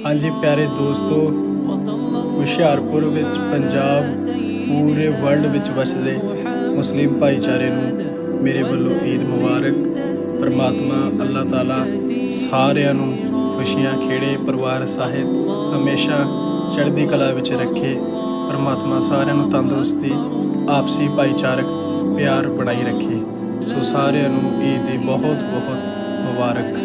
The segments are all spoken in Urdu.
ਹਾਂਜੀ ਪਿਆਰੇ ਦੋਸਤੋ, ਹੁਸ਼ਿਆਰਪੁਰ ਵਿੱਚ ਪੰਜਾਬ ਪੂਰੇ ਵਰਲਡ ਵਿੱਚ ਵਸਦੇ ਮੁਸਲਿਮ ਭਾਈਚਾਰੇ ਨੂੰ ਮੇਰੇ ਵੱਲੋਂ ਈਦ ਮੁਬਾਰਕ। ਪਰਮਾਤਮਾ ਅੱਲਾਹ ਤਾਲਾ ਸਾਰਿਆਂ ਨੂੰ ਖੁਸ਼ੀਆਂ ਖੇੜੇ ਪਰਿਵਾਰ ਸਾਹਿਤ ਹਮੇਸ਼ਾ ਚੜ੍ਹਦੀ ਕਲਾ ਵਿੱਚ ਰੱਖੇ। ਪਰਮਾਤਮਾ ਸਾਰਿਆਂ ਨੂੰ ਤੰਦਰੁਸਤੀ ਆਪਸੀ ਭਾਈਚਾਰਕ ਪਿਆਰ ਬਣਾਈ ਰੱਖੇ। ਸੋ ਸਾਰਿਆਂ ਨੂੰ ਈਦ ਦੀ ਬਹੁਤ ਬਹੁਤ ਮੁਬਾਰਕ।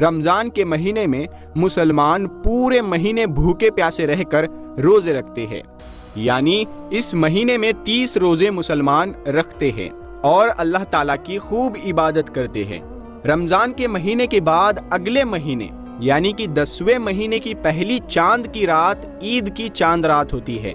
رمضان کے مہینے میں مسلمان پورے مہینے بھوکے پیاسے رہ کر روزے رکھتے ہیں، یعنی اس مہینے میں 30 روزے مسلمان رکھتے ہیں اور اللہ تعالیٰ کی خوب عبادت کرتے ہیں۔ رمضان کے مہینے کے بعد اگلے مہینے یعنی کہ 10ویں مہینے کی پہلی چاند کی رات عید کی چاند رات ہوتی ہے۔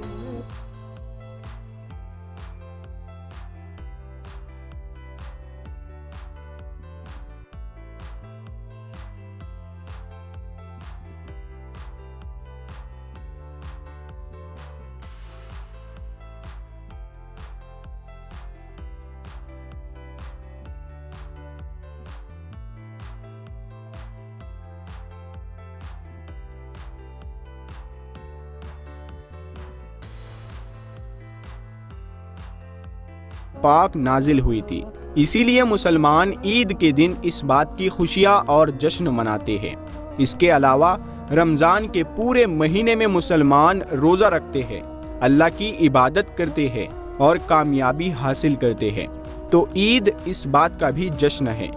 پاک نازل ہوئی تھی، اسی لیے مسلمان عید کے دن اس بات کی خوشیاں اور جشن مناتے ہیں۔ اس کے علاوہ رمضان کے پورے مہینے میں مسلمان روزہ رکھتے ہیں، اللہ کی عبادت کرتے ہیں اور کامیابی حاصل کرتے ہیں، تو عید اس بات کا بھی جشن ہے۔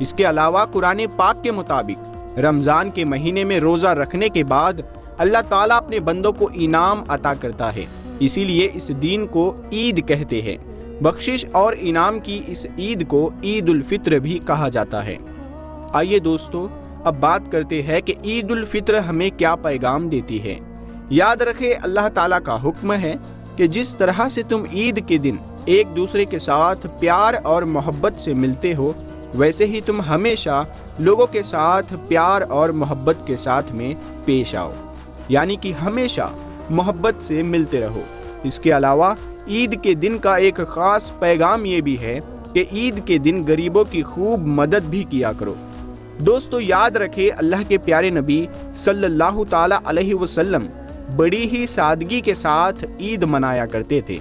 اس کے علاوہ قرآن پاک کے مطابق رمضان کے مہینے میں روزہ رکھنے کے بعد اللہ تعالیٰ اپنے بندوں کو انعام عطا کرتا ہے، اسی لیے اس دن کو عید کہتے ہیں۔ بخشش اور انعام کی اس عید کو عید الفطر بھی کہا جاتا ہے۔ آئیے دوستو، اب بات کرتے ہیں کہ عید الفطر ہمیں کیا پیغام دیتی ہے۔ یاد رکھے اللہ تعالیٰ کا حکم ہے کہ جس طرح سے تم عید کے دن ایک دوسرے کے ساتھ پیار اور محبت سے ملتے ہو، ویسے ہی تم ہمیشہ لوگوں کے ساتھ پیار اور محبت کے ساتھ میں پیش آؤ، یعنی کہ ہمیشہ محبت سے ملتے رہو۔ اس کے علاوہ عید کے دن کا ایک خاص پیغام یہ بھی ہے کہ عید کے دن غریبوں کی خوب مدد بھی کیا کرو۔ دوستو یاد رکھے اللہ کے پیارے نبی صلی اللہ تعالی علیہ وسلم بڑی ہی سادگی کے ساتھ عید منایا کرتے تھے۔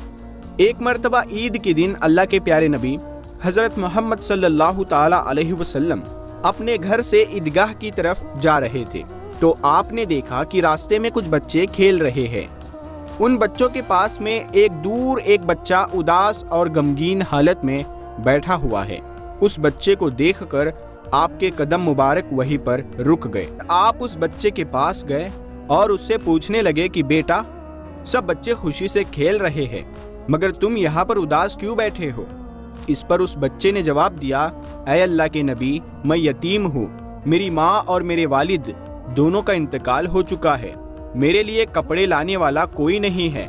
ایک مرتبہ عید کے دن اللہ کے پیارے نبی حضرت محمد صلی اللہ تعالی علیہ وسلم اپنے گھر سے عیدگاہ کی طرف جا رہے تھے، تو آپ نے دیکھا کہ راستے میں کچھ بچے کھیل رہے ہیں۔ ان بچوں کے پاس میں ایک بچہ اداس اور غمگین حالت میں بیٹھا ہوا ہے۔ اس بچے کو دیکھ کر آپ کے قدم مبارک وہیں پر رک گئے۔ آپ اس بچے کے پاس گئے اور اس سے پوچھنے لگے کہ بیٹا، سب بچے خوشی سے کھیل رہے ہیں، مگر تم یہاں پر اداس کیوں بیٹھے ہو؟ اس پر اس بچے نے جواب دیا، اے اللہ کے نبی، میں یتیم ہوں، میری ماں اور میرے والد دونوں کا انتقال ہو چکا ہے، میرے لیے کپڑے لانے والا کوئی نہیں ہے۔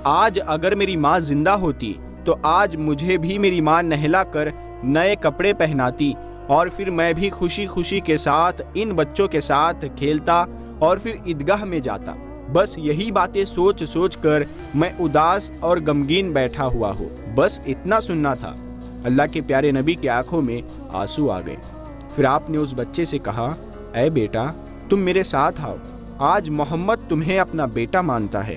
آج اگر میری ماں زندہ ہوتی تو آج مجھے بھی میری ماں نہلا کر نئے کپڑے پہناتی اور پھر میں بھی خوشی خوشی کے ساتھ ان بچوں کے ساتھ کھیلتا اور پھر عیدگاہ میں جاتا۔ بس یہی باتیں سوچ سوچ کر میں اداس اور غمگین بیٹھا ہوا ہوں۔ بس اتنا سننا تھا۔ اللہ کے پیارے نبی کی آنکھوں میں آنسو آ گئے۔ پھر آپ نے اس بچے سے کہا، اے بیٹا، تم میرے ساتھ آؤ، آج محمد تمہیں اپنا بیٹا مانتا ہے۔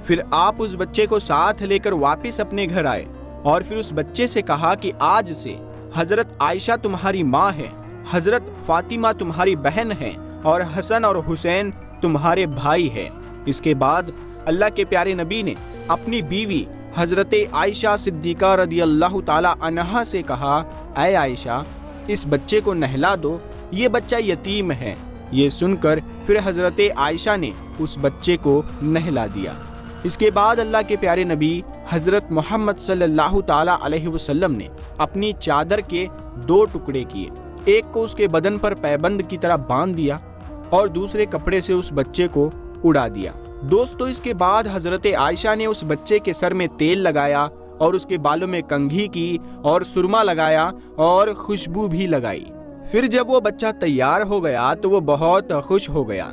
پھر آپ اس بچے کو ساتھ لے کر واپس اپنے گھر آئے اور پھر اس بچے سے کہا کہ آج سے حضرت عائشہ تمہاری ماں ہے، حضرت فاطمہ تمہاری بہن ہے اور حسن اور حسین تمہارے بھائی ہے۔ اس کے بعد اللہ کے پیارے نبی نے اپنی بیوی حضرت عائشہ صدیقہ رضی اللہ تعالی عنہا سے کہا، اے عائشہ، اس بچے کو نہلا دو، یہ بچہ یتیم ہے۔ یہ سن کر پھر حضرت عائشہ نے اس بچے کو نہلا دیا۔ اس کے بعد اللہ کے پیارے نبی حضرت محمد صلی اللہ تعالی علیہ وسلم نے اپنی چادر کے 2 ٹکڑے کیے، ایک کو اس کے بدن پر پیبند کی طرح باندھ دیا اور دوسرے کپڑے سے اس بچے کو اڑا دیا۔ دوستو اس کے بعد حضرت عائشہ نے اس بچے کے سر میں تیل لگایا اور اس کے بالوں میں کنگھی کی اور سرما لگایا اور خوشبو بھی لگائی۔ پھر جب وہ بچہ تیار ہو گیا تو وہ بہت خوش ہو گیا۔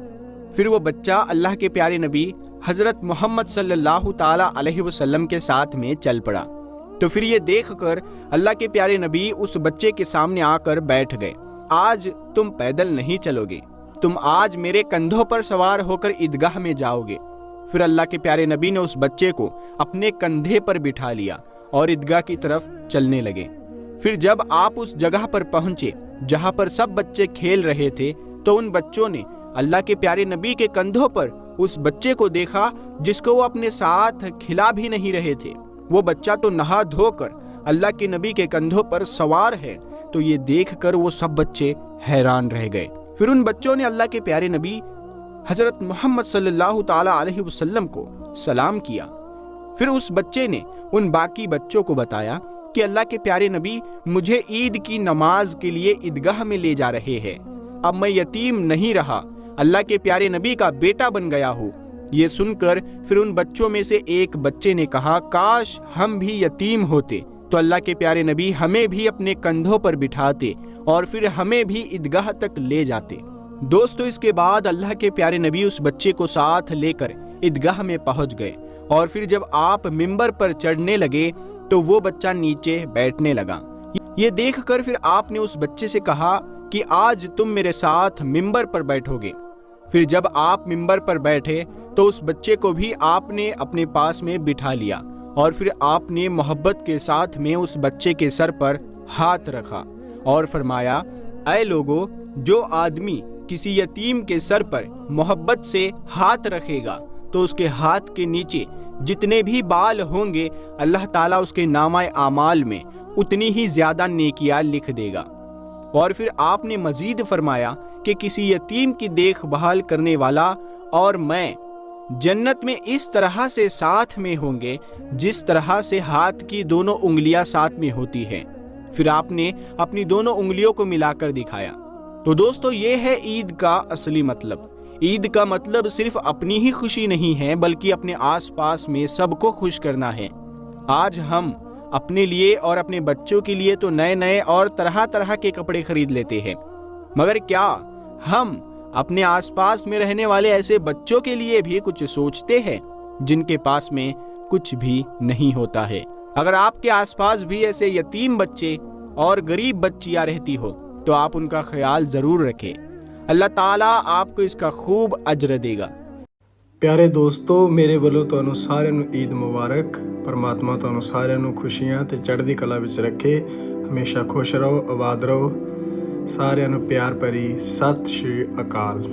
پھر وہ بچہ اللہ کے پیارے نبی حضرت محمد صلی اللہ تعالی علیہ وسلم کے ساتھ میں چل پڑا۔ تو پھر یہ دیکھ کر اللہ کے پیارے نبی اس بچے کے سامنے آ کر بیٹھ گئے۔ آج تم پیدل نہیں چلو گے، تم آج میرے کندھوں پر سوار ہو کر عیدگاہ میں جاؤ گے۔ پھر اللہ کے پیارے نبی نے اس بچے کو اپنے کندھے پر بٹھا لیا اور عیدگاہ کی طرف چلنے لگے۔ پھر جب آپ اس جگہ پر پہنچے جہاں پر سب بچے کھیل رہے تھے تو ان بچوں نے اللہ کے پیارے نبی کے کندھوں پر اس بچے کو دیکھا جس کو وہ اپنے ساتھ کھلا بھی نہیں رہے تھے۔ وہ بچہ تو نہا دھو کر اللہ کے نبی کے کندھوں پر سوار ہے۔ تو یہ دیکھ کر وہ سب بچے حیران رہ گئے۔ پھر ان بچوں نے اللہ کے پیارے نبی حضرت محمد صلی اللہ تعالی علیہ وسلم کو سلام کیا۔ پھر اس بچے نے ان باقی بچوں کو بتایا کہ اللہ کے پیارے نبی مجھے عید کی نماز کے لیے عیدگاہ میں لے جا رہے ہیں، اب میں یتیم نہیں رہا، اللہ کے پیارے نبی کا بیٹا بن گیا ہوں۔ یہ سن کر پھر ان بچوں میں سے ایک بچے نے کہا کاش ہم بھی یتیم ہوتے تو اللہ کے پیارے نبی ہمیں بھی اپنے کندھوں پر بٹھاتے اور پھر ہمیں بھی عیدگاہ تک لے جاتے۔ دوستو اس کے بعد اللہ کے پیارے نبی اس بچے کو ساتھ لے کر عیدگاہ میں پہنچ گئے، اور پھر جب آپ ممبر پر چڑھنے لگے تو وہ بچہ نیچے بیٹھنے لگا۔ یہ دیکھ کر پھر آپ نے اس بچے سے کہا کہ آج تم میرے ساتھ ممبر پر بیٹھو گے۔ پھر جب آپ ممبر پر بیٹھے تو اس بچے کو بھی آپ نے اپنے پاس میں بٹھا لیا، اور پھر آپ نے محبت کے ساتھ میں اس بچے کے سر پر ہاتھ رکھا اور فرمایا اے لوگو، جو آدمی کسی یتیم کے سر پر محبت سے ہاتھ رکھے گا تو اس کے ہاتھ کے نیچے جتنے بھی بال ہوں گے اللہ تعالیٰ اس کے نامہ اعمال میں اتنی ہی زیادہ نیکیاں لکھ دے گا۔ اور پھر آپ نے مزید فرمایا کہ کسی یتیم کی دیکھ بھال کرنے والا اور میں جنت میں اس طرح سے ساتھ میں ہوں گے جس طرح سے ہاتھ کی دونوں انگلیاں ساتھ میں ہوتی ہیں۔ پھر آپ نے اپنی دونوں انگلیوں کو ملا کر دکھایا۔ تو دوستو یہ ہے عید کا اصلی مطلب۔ عید کا مطلب صرف اپنی ہی خوشی نہیں ہے بلکہ اپنے آس پاس میں سب کو خوش کرنا ہے۔ آج ہم اپنے لیے اور اپنے بچوں کے لیے تو نئے نئے اور طرح طرح کے کپڑے خرید لیتے ہیں، مگر کیا ہم اپنے آس پاس میں رہنے والے ایسے بچوں کے لیے بھی کچھ سوچتے ہیں جن کے پاس میں کچھ بھی نہیں ہوتا ہے؟ اگر آپ کے آس پاس بھی ایسے یتیم بچے اور غریب بچیاں رہتی ہو تو آپ ان کا خیال ضرور رکھیں، اللہ تعالیٰ آپ کو اس کا خوب اجر دے گا۔ ਪਿਆਰੇ ਦੋਸਤੋ, ਮੇਰੇ ਵੱਲੋਂ ਤੁਹਾਨੂੰ ਸਾਰਿਆਂ ਨੂੰ ਈਦ ਮੁਬਾਰਕ। ਪਰਮਾਤਮਾ ਤੁਹਾਨੂੰ ਸਾਰਿਆਂ ਨੂੰ ਖੁਸ਼ੀਆਂ ਤੇ ਚੜ੍ਹਦੀ ਕਲਾ ਵਿੱਚ ਰੱਖੇ। ਹਮੇਸ਼ਾ ਖੁਸ਼ ਰਹੋ, ਆਬਾਦ ਰਹੋ। ਸਾਰਿਆਂ ਨੂੰ ਪਿਆਰ ਭਰੀ ਸਤਿ ਸ਼੍ਰੀ ਅਕਾਲ।